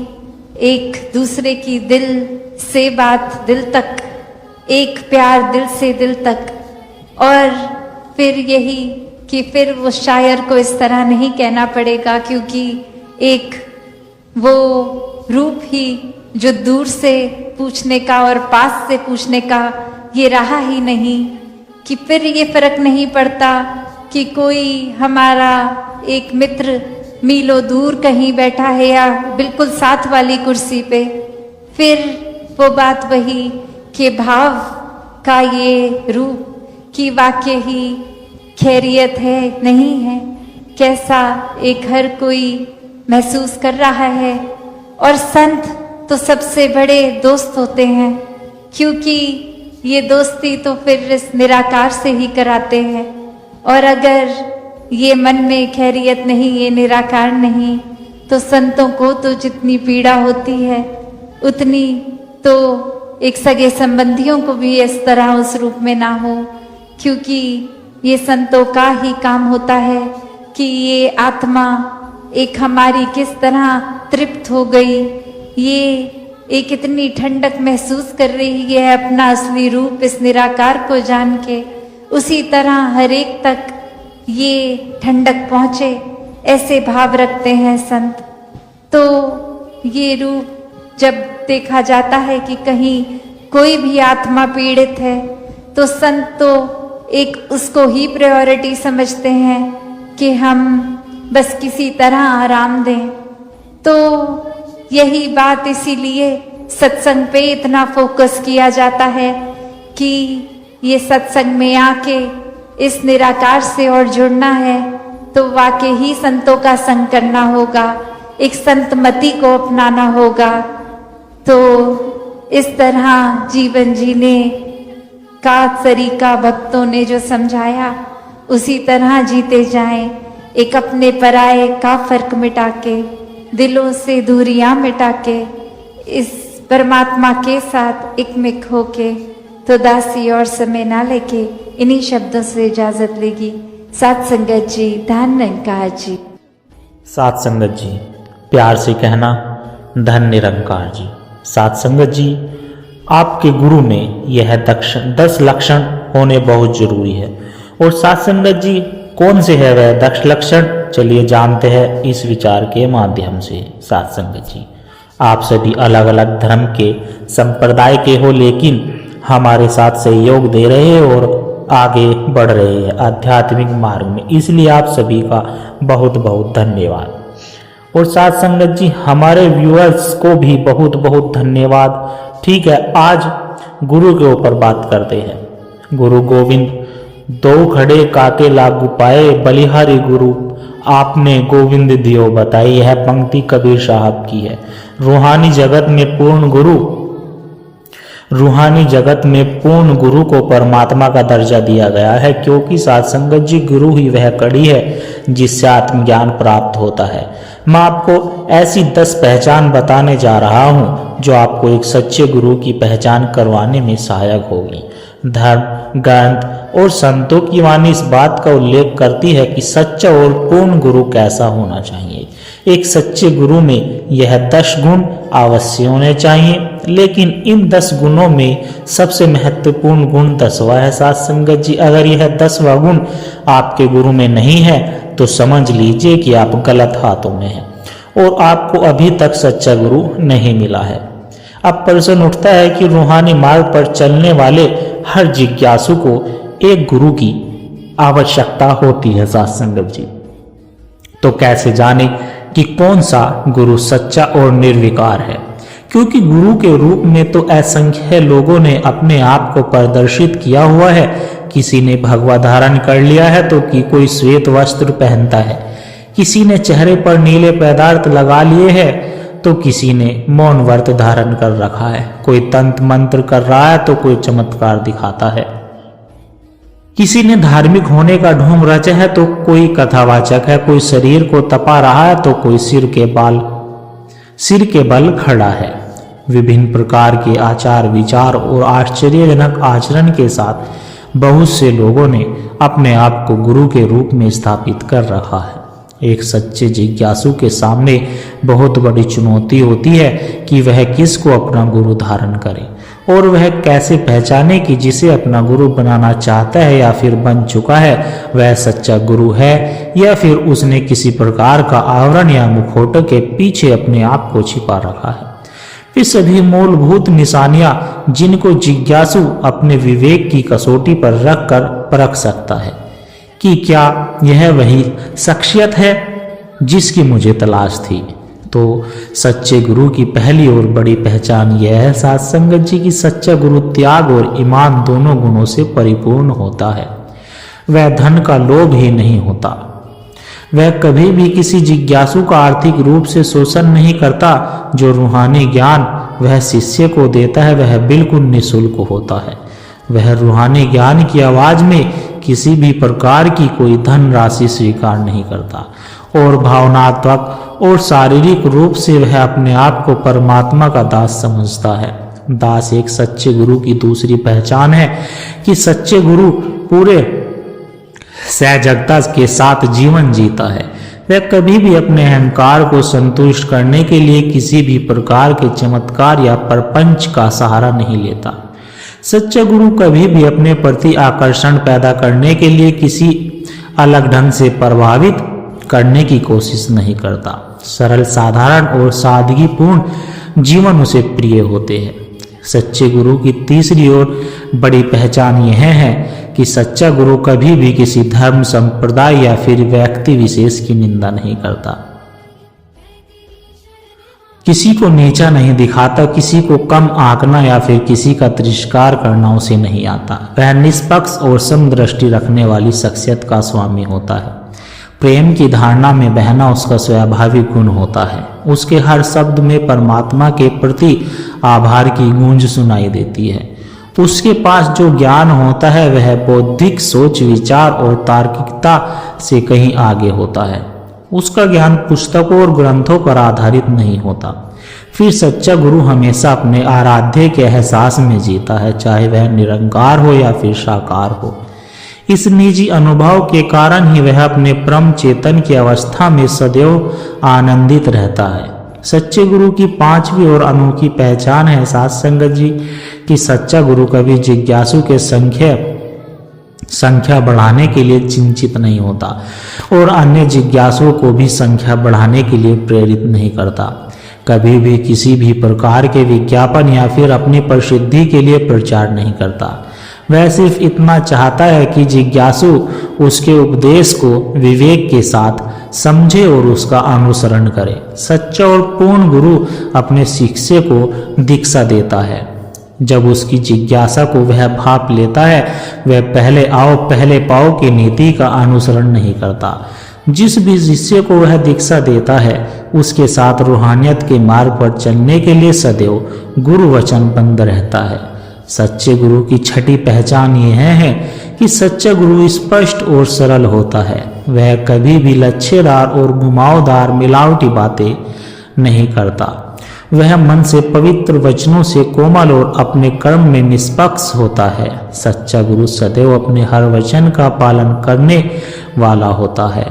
एक दूसरे की दिल से बात दिल तक, एक प्यार दिल से दिल तक। और फिर यही कि फिर वो शायर को इस तरह नहीं कहना पड़ेगा, क्योंकि एक वो रूप ही जो दूर से पूछने का और पास से पूछने का ये रहा ही नहीं, कि फिर ये फर्क नहीं पड़ता कि कोई हमारा एक मित्र मीलों दूर कहीं बैठा है या बिल्कुल साथ वाली कुर्सी पे। फिर वो बात वही कि भाव का ये रूप कि वाकई ही खैरियत है नहीं है, कैसा एक हर कोई महसूस कर रहा है। और संत तो सबसे बड़े दोस्त होते हैं, क्योंकि ये दोस्ती तो फिर इस निराकार से ही कराते हैं। और अगर ये मन में खैरियत नहीं, ये निराकार नहीं, तो संतों को तो जितनी पीड़ा होती है उतनी तो एक सगे संबंधियों को भी इस तरह उस रूप में ना हो, क्योंकि ये संतों का ही काम होता है कि ये आत्मा एक हमारी किस तरह तृप्त हो गई, ये एक इतनी ठंडक महसूस कर रही है अपना असली रूप इस निराकार को जान के, उसी तरह हर एक तक ये ठंडक पहुँचे, ऐसे भाव रखते हैं संत। तो ये रूप जब देखा जाता है कि कहीं कोई भी आत्मा पीड़ित है तो संत तो एक उसको ही प्रायोरिटी समझते हैं कि हम बस किसी तरह आराम दें। तो यही बात इसीलिए सत्संग पे इतना फोकस किया जाता है कि ये सत्संग में आके इस निराकार से और जुड़ना है तो वाकई ही संतों का संग करना होगा, एक संतमति को अपनाना होगा। तो इस तरह जीवन जीने का तरीका भक्तों ने जो समझाया उसी तरह जीते जाएं, एक अपने पराये का फर्क मिटा के, दिलों से दूरियां मिटा के, इस परमात्मा के साथ एकमिक होके। तो दासी और समय ना लेके इन्हीं शब्दों से इजाजत लेगी साथ संगत जी, धन निरंकार जी। साथ संगत जी, प्यार से कहना धन निरंकार जी। साथ संगत जी, आपके गुरु में यह 10 लक्षण होने बहुत जरूरी है। और साथ संगत जी, कौन से है वह 10 लक्षण, चलिए जानते हैं इस विचार के माध्यम से। साथ संगत जी, आप सभी अलग अलग धर्म के संप्रदाय के हो, लेकिन हमारे साथ सहयोग दे रहे हैं और आगे बढ़ रहे हैं आध्यात्मिक मार्ग में, इसलिए आप सभी का बहुत बहुत धन्यवाद। और साथ संगत जी, हमारे व्यूअर्स को भी बहुत बहुत धन्यवाद। ठीक है, आज गुरु के ऊपर बात करते हैं। गुरु गोविंद, दो खड़े काके लागू पाए, बलिहारी गुरु आपने गोविंद दियो बताई। यह पंक्ति कबीर साहब की है। रूहानी जगत में पूर्ण गुरु को परमात्मा का दर्जा दिया गया है, क्योंकि साथ संगत जी, गुरु ही वह कड़ी है जिससे आत्मज्ञान प्राप्त होता है। मैं आपको ऐसी 10 पहचान बताने जा रहा हूं जो आपको एक सच्चे गुरु की पहचान करवाने में सहायक होगी। धर्म, ग्रंथ और संतों की वाणी इस बात का उल्लेख करती है कि सच्चा और पूर्ण गुरु कैसा होना चाहिए। एक सच्चे गुरु में यह 10 गुण अवश्य होने चाहिए, लेकिन इन 10 गुणों में सबसे महत्वपूर्ण गुण 10वां है। साथ संगत जी, अगर यह 10वां गुण आपके गुरु में नहीं है तो समझ लीजिए कि आप गलत हाथों में हैं और आपको अभी तक सच्चा गुरु नहीं मिला है। अब प्रश्न उठता है कि रूहानी मार्ग पर चलने वाले हर जिज्ञासु को एक गुरु की आवश्यकता होती है। साथ संगत जी, तो कैसे जाने कि कौन सा गुरु सच्चा और निर्विकार है, क्योंकि गुरु के रूप में तो असंख्य लोगों ने अपने आप को प्रदर्शित किया हुआ है। किसी ने भगवा धारण कर लिया है तो कोई श्वेत वस्त्र पहनता है, किसी ने चेहरे पर नीले पदार्थ लगा लिए हैं तो किसी ने मौन व्रत धारण कर रखा है, कोई तंत्र मंत्र कर रहा है तो कोई चमत्कार दिखाता है, किसी ने धार्मिक होने का ढोंग रचा है तो कोई कथावाचक है, कोई शरीर को तपा रहा है तो कोई सिर के बल खड़ा है। विभिन्न प्रकार के आचार विचार और आश्चर्यजनक आचरण के साथ बहुत से लोगों ने अपने आप को गुरु के रूप में स्थापित कर रखा है। एक सच्चे जिज्ञासु के सामने बहुत बड़ी चुनौती होती है कि वह किसको अपना गुरु धारण करे और वह कैसे पहचाने कि जिसे अपना गुरु बनाना चाहता है या फिर बन चुका है वह सच्चा गुरु है या फिर उसने किसी प्रकार का आवरण या मुखौटे के पीछे अपने आप को छिपा रखा है। ये सभी मूलभूत निशानियां जिनको जिज्ञासु अपने विवेक की कसौटी पर रखकर परख सकता है कि क्या यह वही शख्सियत है जिसकी मुझे तलाश थी। तो सच्चे गुरु की पहली और बड़ी पहचान यह है साथ संगत जी की सच्चा गुरु त्याग और ईमान दोनों गुणों से परिपूर्ण होता है। वह धन का लोभ ही नहीं होता, वह कभी भी किसी जिज्ञासु का आर्थिक रूप से शोषण नहीं करता। जो रूहानी ज्ञान वह शिष्य को देता है वह बिल्कुल निःशुल्क होता है। वह रूहानी ज्ञान की आवाज में किसी भी प्रकार की कोई धन राशि स्वीकार नहीं करता और भावनात्मक और शारीरिक रूप से वह अपने आप को परमात्मा का दास समझता है। दास एक सच्चे गुरु की दूसरी पहचान है कि सच्चे गुरु पूरे सहजता के साथ जीवन जीता है। वह कभी भी अपने अहंकार को संतुष्ट करने के लिए किसी भी प्रकार के चमत्कार या प्रपंच का सहारा नहीं लेता। सच्चा गुरु कभी भी अपने प्रति आकर्षण पैदा करने के लिए किसी अलग ढंग से प्रभावित करने की कोशिश नहीं करता। सरल, साधारण और सादगीपूर्ण जीवन उसे प्रिय होते हैं। सच्चे गुरु की तीसरी और बड़ी पहचान यह है कि सच्चा गुरु कभी भी किसी धर्म, संप्रदाय या फिर व्यक्ति विशेष की निंदा नहीं करता, किसी को नीचा नहीं दिखाता, किसी को कम आंकना या फिर किसी का तिरस्कार करना उसे नहीं आता। वह निष्पक्ष और समदृष्टि रखने वाली शख्सियत का स्वामी होता है। प्रेम की धारणा में बहना उसका स्वाभाविक गुण होता है। उसके हर शब्द में परमात्मा के प्रति आभार की गूंज सुनाई देती है। उसके पास जो ज्ञान होता है वह बौद्धिक सोच विचार और तार्किकता से कहीं आगे होता है। उसका ज्ञान पुस्तकों और ग्रंथों पर आधारित नहीं होता। फिर सच्चा गुरु हमेशा अपने आराध्य के एहसास में जीता है, चाहे वह निरंकार हो या फिर साकार हो। इस निजी अनुभव के कारण ही वह अपने परम चेतन की अवस्था में सदैव आनंदित रहता है। सच्चे गुरु की पांचवी और अनोखी पहचान है साध संगत जी कि सच्चा गुरु कभी जिज्ञासु के संख्या बढ़ाने के लिए चिंतित नहीं होता और अन्य जिज्ञासुओं को भी संख्या बढ़ाने के लिए प्रेरित नहीं करता। कभी भी किसी भी प्रकार के विज्ञापन या फिर अपनी प्रसिद्धि के लिए प्रचार नहीं करता। वह सिर्फ इतना चाहता है कि जिज्ञासु उसके उपदेश को विवेक के साथ समझे और उसका अनुसरण करे। सच्चा और पूर्ण गुरु अपने शिष्य को दीक्षा देता है। जब उसकी जिज्ञासा को वह भाप लेता है, वह पहले आओ पहले पाओ की नीति का अनुसरण नहीं करता। जिस भी शिष्य को वह दीक्षा देता है उसके साथ रूहानियत के मार्ग पर चलने के लिए सदैव गुरु वचनबद्ध रहता है। सच्चे गुरु की छठी पहचान यह है कि सच्चा गुरु स्पष्ट और सरल होता है। वह कभी भी लच्छेदार और घुमावदार मिलावटी बातें नहीं करता। वह मन से पवित्र वचनों से कोमल और अपने कर्म में निष्पक्ष होता है। सच्चा गुरु सदैव अपने हर वचन का पालन करने वाला होता है।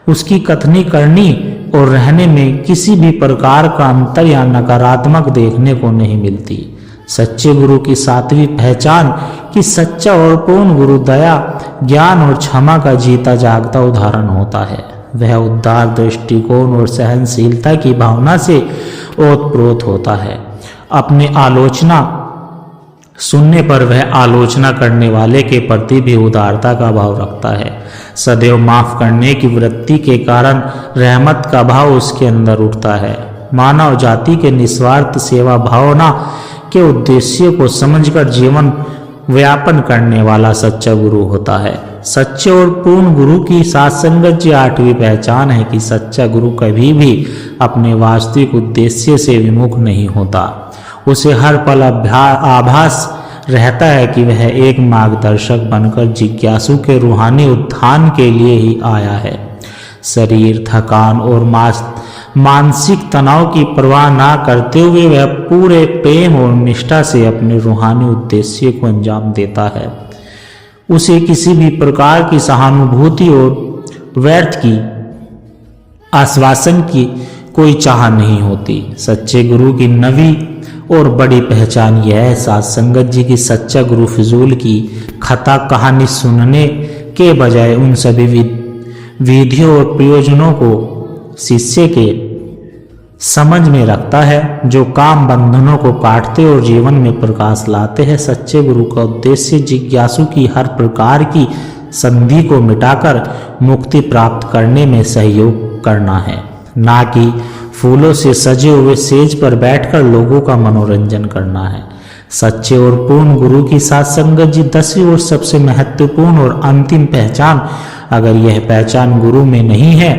उसकी कथनी करनी और रहने में किसी भी प्रकार का अंतर या नकारात्मक देखने को नहीं मिलती। सच्चे गुरु की सातवीं पहचान कि सच्चा और पूर्ण गुरु दया ज्ञान और क्षमा का जीता जागता उदाहरण होता है। वह उदार दृष्टिकोण और सहनशीलता की भावना से ओतप्रोत होता है। अपने आलोचना सुनने पर वह आलोचना करने वाले के प्रति भी उदारता का भाव रखता है। सदैव माफ करने की वृत्ति के कारण रहमत का भाव उसके अंदर उठता है। मानव जाति के निस्वार्थ सेवा भावना के उद्देश्य को समझकर जीवन व्यापन करने वाला सच्चा गुरु होता है। सच्चे और पूर्ण गुरु की साध संगत जी आठवीं पहचान है कि सच्चा गुरु कभी भी अपने वास्तविक उद्देश्य से विमुख नहीं होता। उसे हर पल आभास रहता है कि वह एक मार्गदर्शक बनकर जिज्ञासु के रूहानी उत्थान के लिए ही आया है। शरीर थकान और मानसिक तनाव की परवाह ना करते हुए वह पूरे प्रेम और निष्ठा से अपने रूहानी उद्देश्य को अंजाम देता है। उसे किसी भी प्रकार की सहानुभूति और व्यर्थ की आश्वासन की कोई चाह नहीं होती। सच्चे गुरु की नवी और बड़ी पहचान यह है साध संगत जी की सच्चा गुरु फिजूल की कथा कहानी सुनने के बजाय उन सभी विधियों और प्रयोजनों को शिष्य के समझ में रखता है जो काम बंधनों को काटते और जीवन में प्रकाश लाते हैं। सच्चे गुरु का उद्देश्य जिज्ञासु की हर प्रकार की संधि को मिटाकर मुक्ति प्राप्त करने में सहयोग करना है, ना कि फूलों से सजे हुए सेज पर बैठकर लोगों का मनोरंजन करना है। सच्चे और पूर्ण गुरु की साध संगत जी 10वीं और सबसे महत्वपूर्ण और अंतिम पहचान, अगर यह पहचान गुरु में नहीं है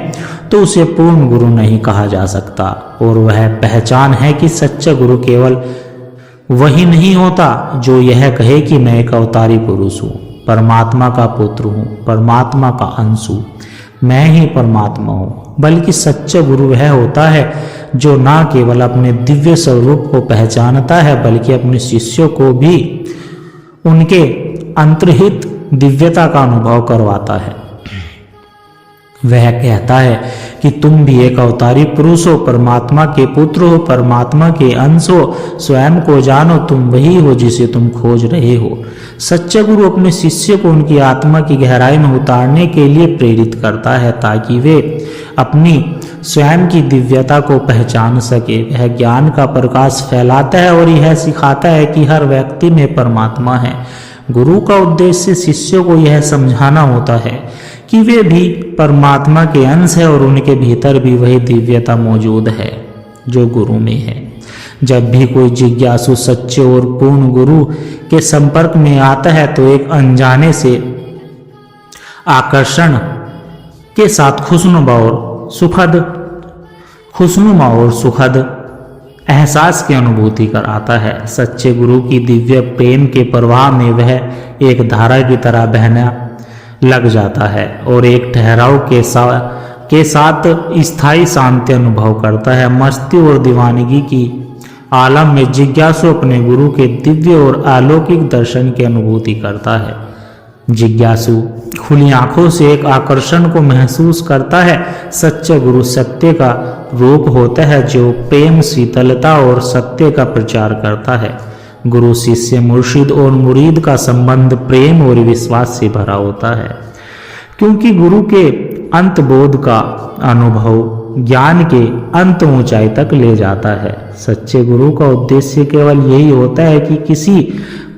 तो उसे पूर्ण गुरु नहीं कहा जा सकता। और वह पहचान है कि सच्चा गुरु केवल वही नहीं होता जो यह कहे कि मैं एक अवतारी पुरुष हूँ, परमात्मा का पुत्र हूँ, परमात्मा का अंश हूँ, मैं ही परमात्मा हूँ, बल्कि सच्चा गुरु वह होता है जो ना केवल अपने दिव्य स्वरूप को पहचानता है बल्कि अपने शिष्यों को भी उनके अंतर्हित दिव्यता का अनुभव करवाता है। वह कहता है कि तुम भी एक अवतारी पुरुष हो, परमात्मा के पुत्र हो, परमात्मा के अंश हो, स्वयं को जानो, तुम वही हो जिसे तुम खोज रहे हो। सच्चा गुरु अपने शिष्य को उनकी आत्मा की गहराई में उतारने के लिए प्रेरित करता है ताकि वे अपनी स्वयं की दिव्यता को पहचान सके। वह ज्ञान का प्रकाश फैलाता है और यह सिखाता है कि हर व्यक्ति में परमात्मा है। गुरु का उद्देश्य शिष्यों को यह समझाना होता है कि वे भी परमात्मा के अंश है और उनके भीतर भी वही दिव्यता मौजूद है जो गुरु में है। जब भी कोई जिज्ञासु सच्चे और पूर्ण गुरु के संपर्क में आता है तो एक अनजाने से आकर्षण के साथ खुशनुमा और सुखद एहसास की अनुभूति कराता है। सच्चे गुरु की दिव्य प्रेम के प्रवाह में वह एक धारा की तरह बहना लग जाता है और एक ठहराव के साथ स्थायी शांति अनुभव करता है। मस्ती और दीवानगी की आलम में जिज्ञासु अपने गुरु के दिव्य और अलौकिक दर्शन की अनुभूति करता है। जिज्ञासु खुली आंखों से एक आकर्षण को महसूस करता है। सच्चा गुरु सत्य का रूप होता है जो प्रेम, शीतलता और सत्य का प्रचार करता है। गुरु शिष्य, मुर्शिद और मुरीद का संबंध प्रेम और विश्वास से भरा होता है, क्योंकि गुरु के अंत बोध का अनुभव ज्ञान के अंत ऊंचाई तक ले जाता है। सच्चे गुरु का उद्देश्य केवल यही होता है कि किसी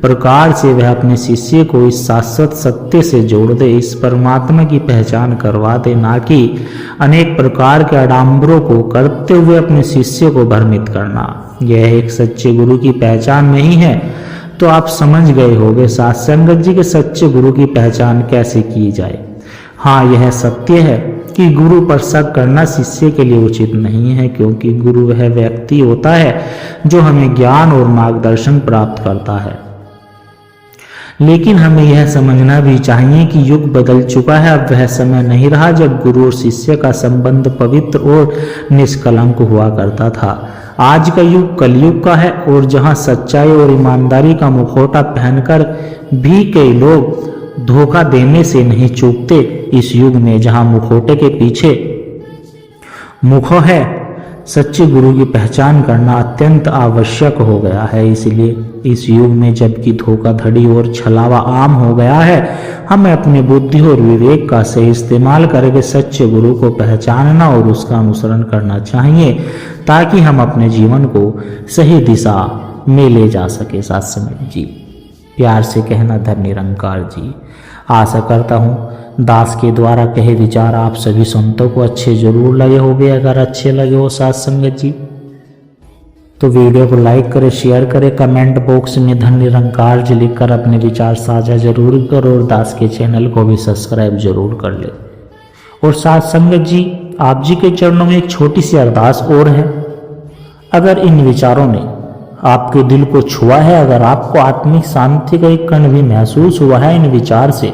प्रकार से वह अपने शिष्य को इस शाश्वत सत्य से जोड़ दे, इस परमात्मा की पहचान करवा दे, ना कि अनेक प्रकार के आडंबरों को करते हुए अपने शिष्य को भ्रमित करना। यह एक सच्चे गुरु की पहचान नहीं है। तो आप समझ गए होंगे साथ संगत जी के सच्चे गुरु की पहचान कैसे की जाए। हाँ, यह सत्य है कि गुरु पर शक करना शिष्य के लिए उचित नहीं है, क्योंकि गुरु वह व्यक्ति होता है जो हमें ज्ञान और मार्गदर्शन प्राप्त करता है। लेकिन हमें यह समझना भी चाहिए कि युग बदल चुका है। अब वह समय नहीं रहा जब गुरु और शिष्य का संबंध पवित्र और निष्कलंक हुआ करता था। आज का युग कलयुग का है, और जहां सच्चाई और ईमानदारी का मुखौटा पहनकर भी कई लोग धोखा देने से नहीं चूकते। इस युग में जहां मुखौटे के पीछे मुखो है, सच्चे गुरु की पहचान करना अत्यंत आवश्यक हो गया है। इसलिए इस युग में जबकि धोखाधड़ी और छलावा आम हो गया है, हमें अपनी बुद्धि और विवेक का सही इस्तेमाल करके सच्चे गुरु को पहचानना और उसका अनुसरण करना चाहिए, ताकि हम अपने जीवन को सही दिशा में ले जा सके। साथ समय जी, प्यार से कहना धन निरंकार जी। आशा करता हूँ दास के द्वारा कहे विचार आप सभी संतों को अच्छे जरूर लगे होंगे। अगर अच्छे लगे हो साथ संगत जी तो वीडियो को लाइक करें, शेयर करें, कमेंट बॉक्स में धन निरंकार जी लिखकर अपने विचार साझा जरूर करो, और दास के चैनल को भी सब्सक्राइब जरूर कर ले। और साथ संगत जी, आप जी के चरणों में एक छोटी सी अरदास और है। अगर इन विचारों ने आपके दिल को छुआ है, अगर आपको आत्मिक शांति का एक कण भी महसूस हुआ है इन विचार से,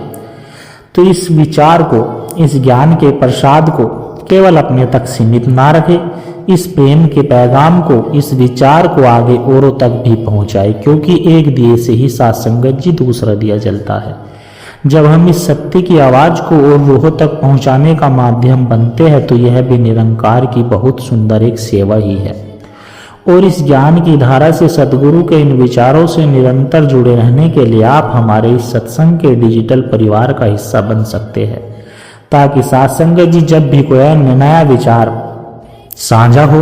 तो इस विचार को, इस ज्ञान के प्रसाद को केवल अपने तक सीमित ना रखे। इस प्रेम के पैगाम को, इस विचार को आगे औरों तक भी पहुंचाए, क्योंकि एक दिए से ही साथ संगत जी दूसरा दिया जलता है। जब हम इस सत्य की आवाज को और रूहों तक पहुंचाने का माध्यम बनते हैं, तो यह भी निरंकार की बहुत सुंदर एक सेवा ही है। और इस ज्ञान की धारा से, सदगुरु के इन विचारों से निरंतर जुड़े रहने के लिए आप हमारे इस सत्संग के डिजिटल परिवार का हिस्सा बन सकते हैं, ताकि साथ संगत जी जब भी कोई नया विचार साझा हो,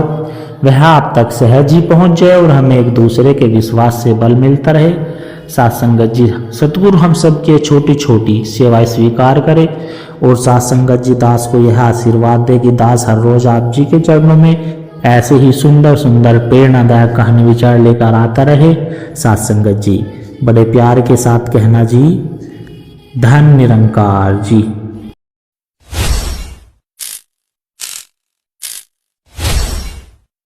वह आप तक सहज ही पहुंच जाए और हमें एक दूसरे के विश्वास से बल मिलता रहे। साथ संगत जी, सतगुरु हम सबके छोटी छोटी सेवाएं स्वीकार करे, और साथ संगत जी दास को यह आशीर्वाद दे कि दास हर रोज आप जी के चरणों में ऐसे ही सुंदर सुंदर प्रेरणादायक कहानी विचार लेकर आता रहे। साथ संगत जी, बड़े प्यार के साथ कहना जी, धन निरंकार जी।